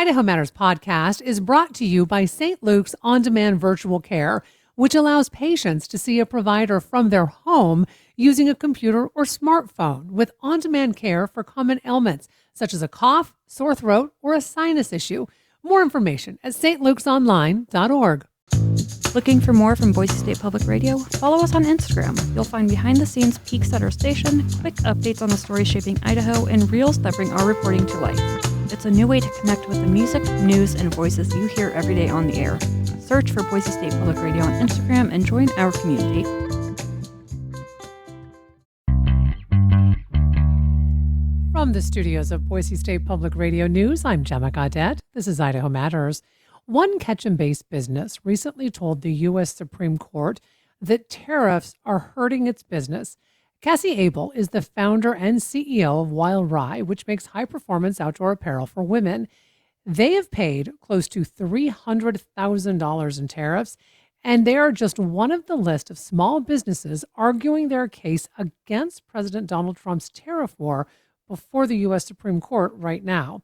Idaho Matters podcast is brought to you by St. Luke's On-Demand Virtual Care, which allows patients to see a provider from their home using a computer or smartphone with on-demand care for common ailments, such as a cough, sore throat, or a sinus issue. More information at stlukesonline.org. Looking for more from Boise State Public Radio? Follow us on Instagram. You'll find behind-the-scenes peeks at our station, quick updates on the stories shaping Idaho, and reels that bring our reporting to life. It's a new way to connect with the music, news, and voices you hear every day on the air. Search for Boise State Public Radio on Instagram and join our community. From the studios of Boise State Public Radio News, I'm Gemma Gaudette. This is Idaho Matters. One Ketchum-based business recently told the U.S. Supreme Court that tariffs are hurting its business. Cassie Abel is the founder and CEO of Wild Rye, which makes high-performance outdoor apparel for women. They have paid close to $300,000 in tariffs, and they are just one of the list of small businesses arguing their case against President Donald Trump's tariff war before the U.S. Supreme Court right now.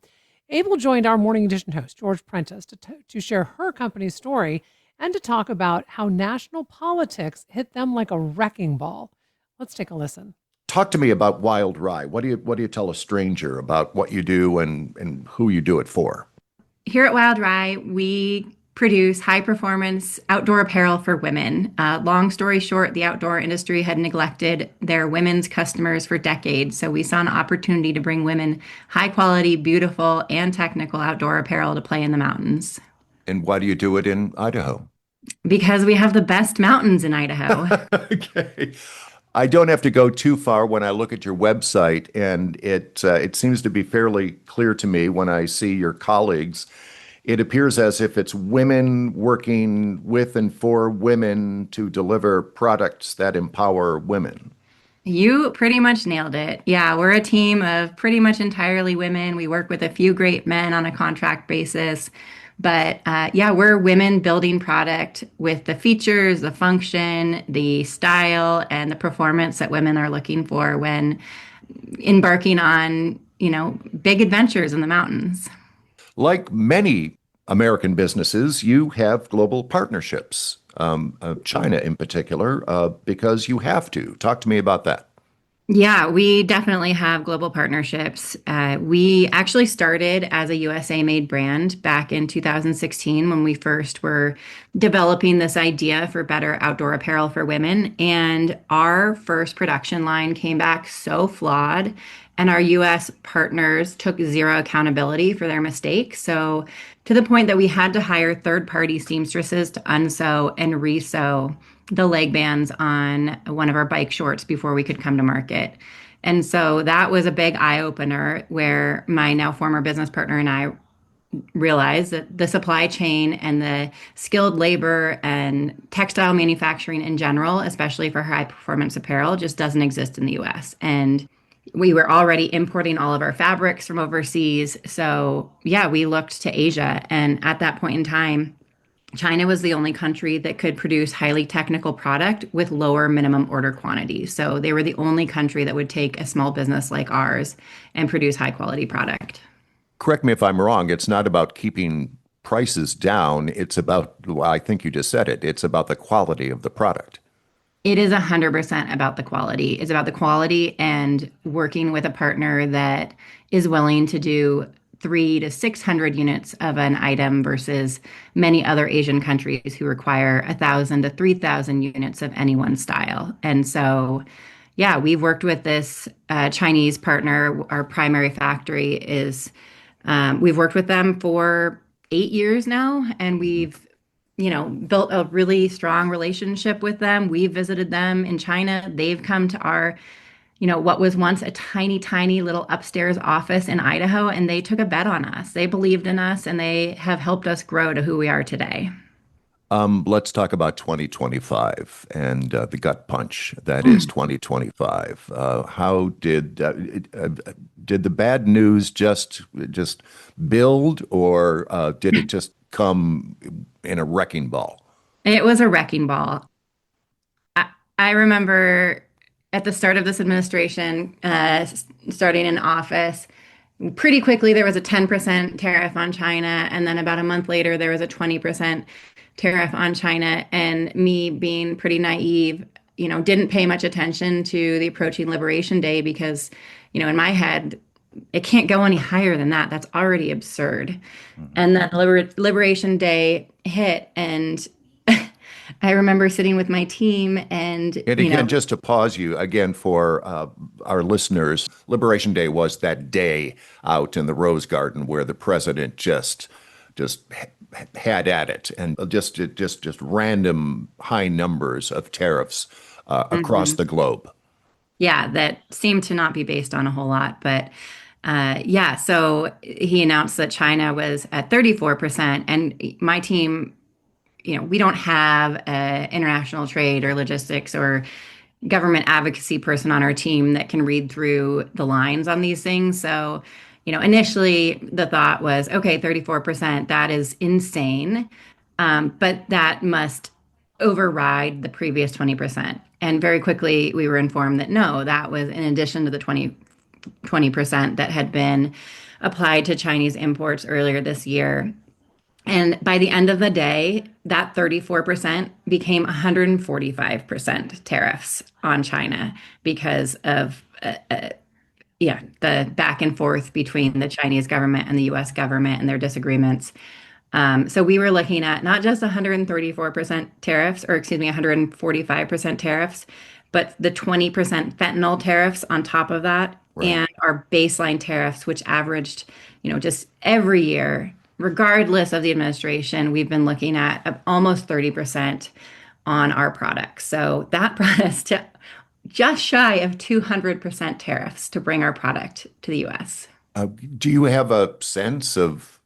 Abel joined our Morning Edition host, George Prentice, to share her company's story and to talk about how national politics hit them like a wrecking ball. Let's take a listen. Talk to me about Wild Rye. What do you tell a stranger about what you do and who you do it for? Here at Wild Rye, we produce high-performance outdoor apparel for women. Long story short, the outdoor industry had neglected their women's customers for decades, so we saw an opportunity to bring women high-quality, beautiful, and technical outdoor apparel to play in the mountains. And why do you do it in Idaho? Because we have the best mountains in Idaho. Okay. I don't have to go too far when I look at your website, and it seems to be fairly clear to me when I see your colleagues. It appears as if it's women working with and for women to deliver products that empower women. You pretty much nailed it. Yeah, we're a team of pretty much entirely women. We work with a few great men on a contract basis. But we're women building product with the features, the function, the style, and the performance that women are looking for when embarking on, big adventures in the mountains. Like many American businesses, you have global partnerships, China in particular, because you have to. Talk to me about that. Yeah, we definitely have global partnerships. We actually started as a USA-made brand back in 2016 when we first were developing this idea for better outdoor apparel for women. And our first production line came back so flawed, and our US partners took zero accountability for their mistakes. So to the point that we had to hire third-party seamstresses to unsew and resew the leg bands on one of our bike shorts before we could come to market. And so that was a big eye-opener where my now former business partner and I realized that the supply chain and the skilled labor and textile manufacturing in general, especially for high-performance apparel, just doesn't exist in the US. And we were already importing all of our fabrics from overseas. So we looked to Asia. And at that point in time, China was the only country that could produce highly technical product with lower minimum order quantities. So they were the only country that would take a small business like ours and produce high quality product. Correct me if I'm wrong. It's not about keeping prices down. It's about, I think you just said it, it's about the quality of the product. It is 100% about the quality. It's about the quality and working with a partner that is willing to do 300 to 600 units of an item versus many other Asian countries who require 1,000 to 3,000 units of any one style. And so, we've worked with this Chinese partner. Our primary factory is, we've worked with them for 8 years now, and we've built a really strong relationship with them. We visited them in China. They've come to our what was once a tiny, tiny little upstairs office in Idaho, and they took a bet on us. They believed in us, and they have helped us grow to who we are today. Let's talk about 2025 and the gut punch that is 2025. How did the bad news just build, or did it just come in a wrecking ball? It was a wrecking ball. I remember at the start of this administration, starting in office, Pretty quickly, there was a 10% tariff on China. And then about a month later, there was a 20% tariff on China. And me being pretty naive, didn't pay much attention to the approaching Liberation Day because, in my head, it can't go any higher than that. That's already absurd. Mhm. And then Liberation Day hit, and I remember sitting with my team and, And again, just to pause you again for our listeners, Liberation Day was that day out in the Rose Garden where the president just had at it, and just random high numbers of tariffs across Mhm. the globe. Yeah, that seemed to not be based on a whole lot. But yeah, so he announced that China was at 34%. And my team, we don't have international trade or logistics or government advocacy person on our team that can read through the lines on these things. So, initially the thought was, okay, 34%, that is insane. But that must override the previous 20%. And very quickly we were informed that no, that was in addition to the 20% that had been applied to Chinese imports earlier this year. And by the end of the day, that 34% became 145% tariffs on China because of yeah, the back and forth between the Chinese government and the US government and their disagreements. So we were looking at not just 134% tariffs, or excuse me, 145% tariffs, but the 20% fentanyl tariffs on top of that, Right. and our baseline tariffs, which averaged, just every year, regardless of the administration, we've been looking at almost 30% on our products. So that brought us to just shy of 200% tariffs to bring our product to the US. Do you have a sense of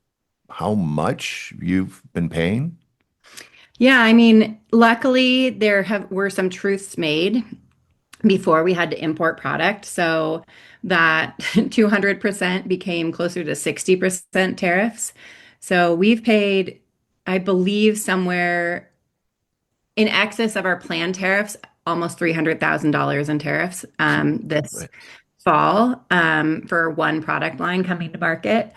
how much you've been paying? Yeah, I mean, luckily there have were some truths made before we had to import product. So that 200% became closer to 60% tariffs. So we've paid, I believe, somewhere in excess of our planned tariffs, almost $300,000 in tariffs this Right. fall for one product line coming to market.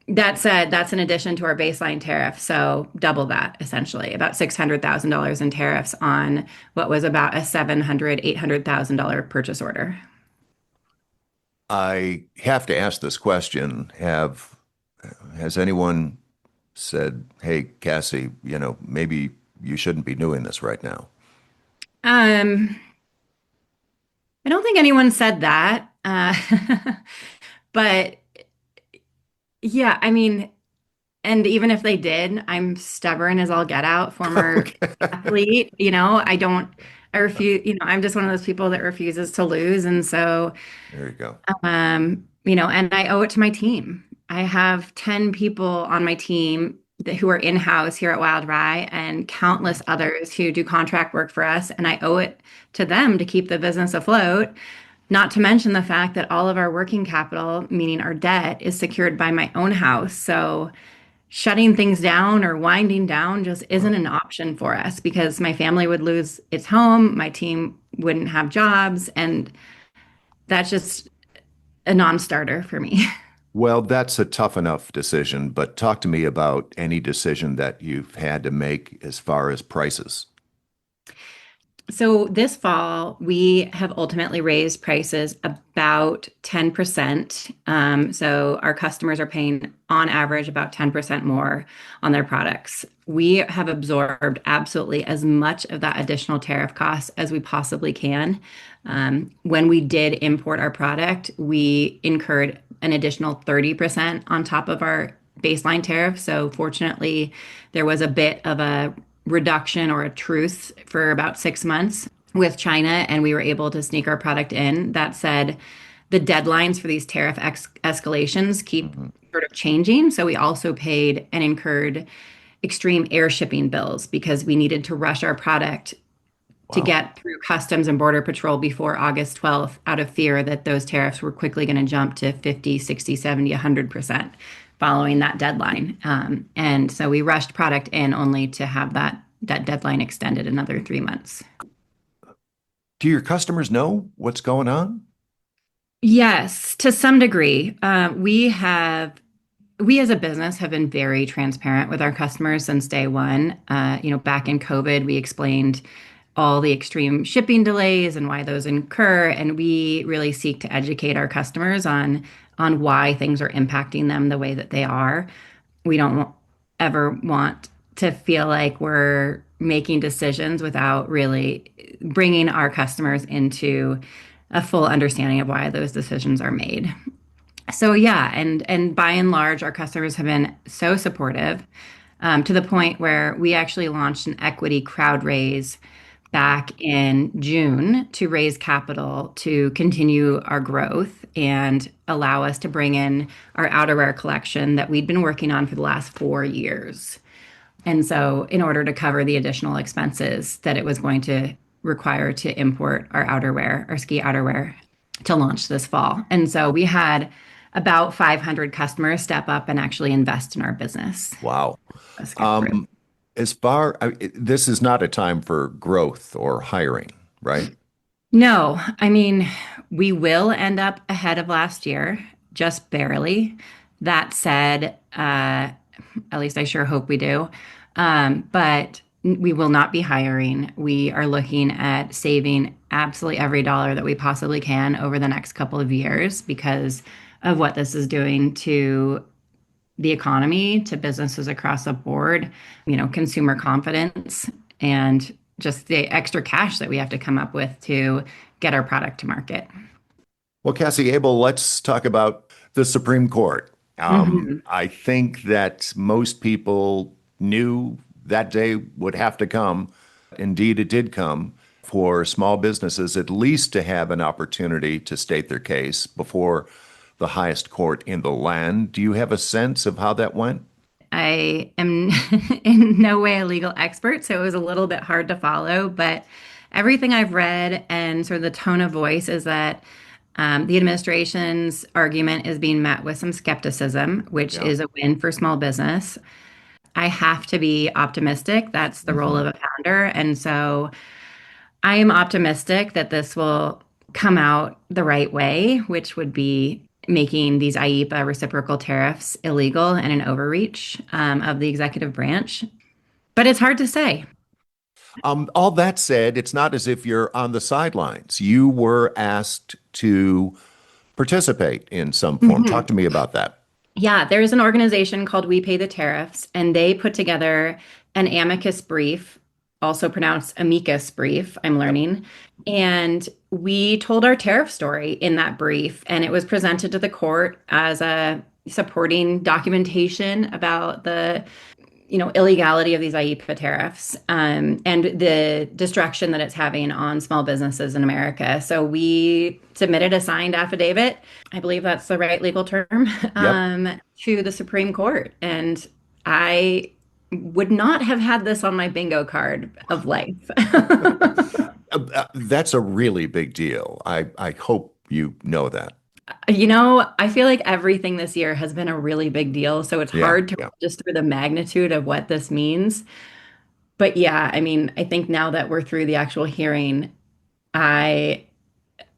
That said, that's in addition to our baseline tariff. So double that essentially, about $600,000 in tariffs on what was about a $800,000 purchase order. I have to ask this question. Has anyone said, "Hey, Cassie, maybe you shouldn't be doing this right now"? Um, I don't think anyone said that. But yeah, I mean, and even if they did, I'm stubborn as all get out, former Okay. athlete, I refuse, I'm just one of those people that refuses to lose. And so, There you go. and I owe it to my team. I have 10 people on my team who are in-house here at Wild Rye and countless others who do contract work for us. And I owe it to them to keep the business afloat. Not to mention the fact that all of our working capital, meaning our debt, is secured by my own house. So shutting things down or winding down just isn't an option for us because my family would lose its home, my team wouldn't have jobs, and that's just a non-starter for me. Well, that's a tough enough decision, but talk to me about any decision that you've had to make as far as prices. So this fall, we have ultimately raised prices about 10%. So our customers are paying on average about 10% more on their products. We have absorbed absolutely as much of that additional tariff cost as we possibly can. When we did import our product, we incurred an additional 30% on top of our baseline tariff. So fortunately, there was a bit of a reduction or a truce for about 6 months with China, and we were able to sneak our product in. That said, the deadlines for these tariff escalations keep Mhm. sort of changing. So we also paid and incurred extreme air shipping bills because we needed to rush our product to Wow. get through Customs and Border Patrol before August 12th out of fear that those tariffs were quickly going to jump to 50, 60, 70, 100% following that deadline. And so we rushed product in only to have that deadline extended another 3 months. Do your customers know what's going on? Yes, to some degree. We as a business have been very transparent with our customers since day one. Back in COVID, we explained all the extreme shipping delays and why those incur, and we really seek to educate our customers on why things are impacting them the way that they are. We don't ever want to feel like we're making decisions without really bringing our customers into a full understanding of why those decisions are made. So yeah, and by and large, our customers have been so supportive to the point where we actually launched an equity crowd raise back in June to raise capital to continue our growth and allow us to bring in our outerwear collection that we'd been working on for the last 4 years. And so, in order to cover the additional expenses that it was going to require to import our outerwear, our ski outerwear, to launch this fall. And so, we had about 500 customers step up and actually invest in our business. Wow. Let's get through. Um, this is not a time for growth or hiring, right? No, I mean, we will end up ahead of last year, just barely. That said, at least I sure hope we do. But we will not be hiring. We are looking at saving absolutely every dollar that we possibly can over the next couple of years because of what this is doing to the economy, to businesses across the board, consumer confidence, and just the extra cash that we have to come up with to get our product to market. Well, Cassie Abel, let's talk about the Supreme Court. Mhm. I think that most people knew that day would have to come. Indeed, it did come for small businesses at least to have an opportunity to state their case before the highest court in the land. Do you have a sense of how that went? I am in no way a legal expert, so it was a little bit hard to follow, but everything I've read and sort of the tone of voice is that the administration's argument is being met with some skepticism, which Yeah. is a win for small business. I have to be optimistic. That's the role hmm of a founder. And so I am optimistic that this will come out the right way, which would be making these IEEPA reciprocal tariffs illegal and an overreach of the executive branch. But it's hard to say. All that said, it's not as if you're on the sidelines. You were asked to participate in some form. Talk Mhm. to me about that. Yeah, there's an organization called We Pay the Tariffs, and they put together an amicus brief, also pronounced amicus brief, I'm Yep. learning. And we told our tariff story in that brief, and it was presented to the court as a supporting documentation about the illegality of these IEEPA tariffs and the destruction that it's having on small businesses in America. So we submitted a signed affidavit, I believe that's the right legal term, Yep. to the Supreme Court. And I would not have had this on my bingo card of life. That's a really big deal. I hope you know that. I feel like everything this year has been a really big deal. So it's Yeah. hard to Yeah. register the magnitude of what this means. But yeah, I mean, I think now that we're through the actual hearing, I,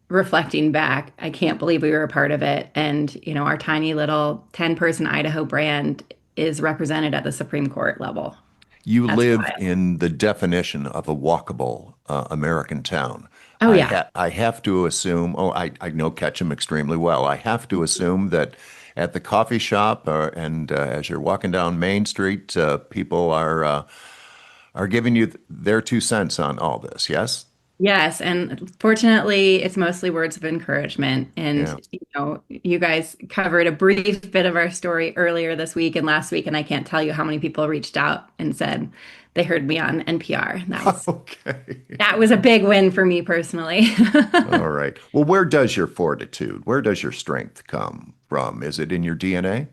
reflecting back, I can't believe we were a part of it. And, our tiny little 10-person Idaho brand is represented at the Supreme Court level. You That's live wild. in the definition of a walkable American town. Oh, yeah. I have to assume, I know Ketchum extremely well. I have to assume that at the coffee shop and as you're walking down Main Street, people are giving you their 2 cents on all this. Yes? Yes, and fortunately, it's mostly words of encouragement. And Yeah. you guys covered a brief bit of our story earlier this week and last week, and I can't tell you how many people reached out and said they heard me on NPR. Okay. That was a big win for me personally. All right. Well, where does your fortitude, where does your strength come from? Is it in your DNA?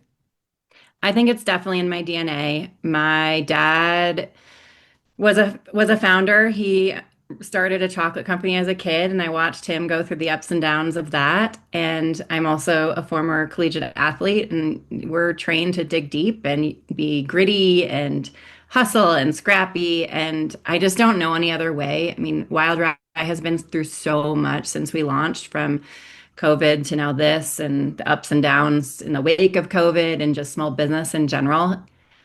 I think it's definitely in my DNA. My dad was a founder. He started a chocolate company as a kid, and I watched him go through the ups and downs of that. And I'm also a former collegiate athlete, and we're trained to dig deep and be gritty and hustle and scrappy. And I just don't know any other way. I mean, Wild Rye has been through so much since we launched, from COVID to now this and the ups and downs in the wake of COVID and just small business in general.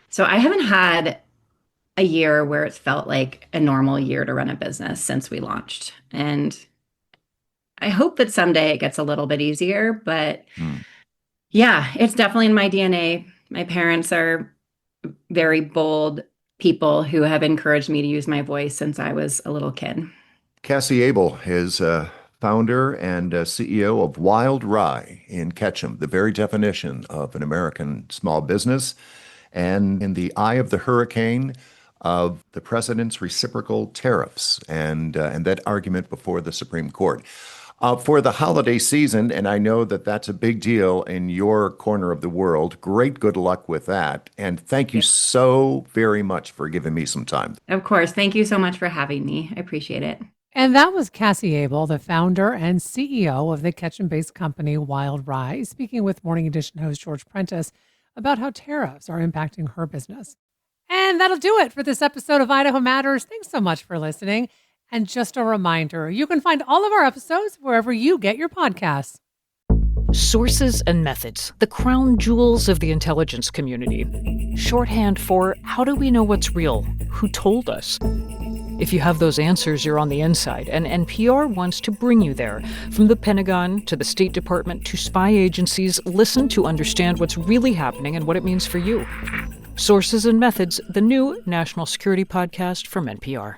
So I haven't had a year where it's felt like a normal year to run a business since we launched. And I hope that someday it gets a little bit easier, but yeah, it's definitely in my DNA. My parents are very bold people who have encouraged me to use my voice since I was a little kid. Cassie Abel is founder and CEO of Wild Rye in Ketchum, the very definition of an American small business. And in the eye of the hurricane of the president's reciprocal tariffs and that argument before the Supreme Court. For the holiday season, and I know that that's a big deal in your corner of the world, great good luck with that. And thank you so very much for giving me some time. Of course. Thank you so much for having me. I appreciate it. And that was Cassie Abel, the founder and CEO of the Ketchum-based company Wild Rye, speaking with Morning Edition host George Prentice about how tariffs are impacting her business. And that'll do it for this episode of Idaho Matters. Thanks so much for listening. And just a reminder, you can find all of our episodes wherever you get your podcasts. Sources and methods, the crown jewels of the intelligence community. Shorthand for how do we know what's real? Who told us? If you have those answers, you're on the inside, and NPR wants to bring you there. From the Pentagon to the State Department to spy agencies, listen to understand what's really happening and what it means for you. Sources and Methods, the new national security podcast from NPR.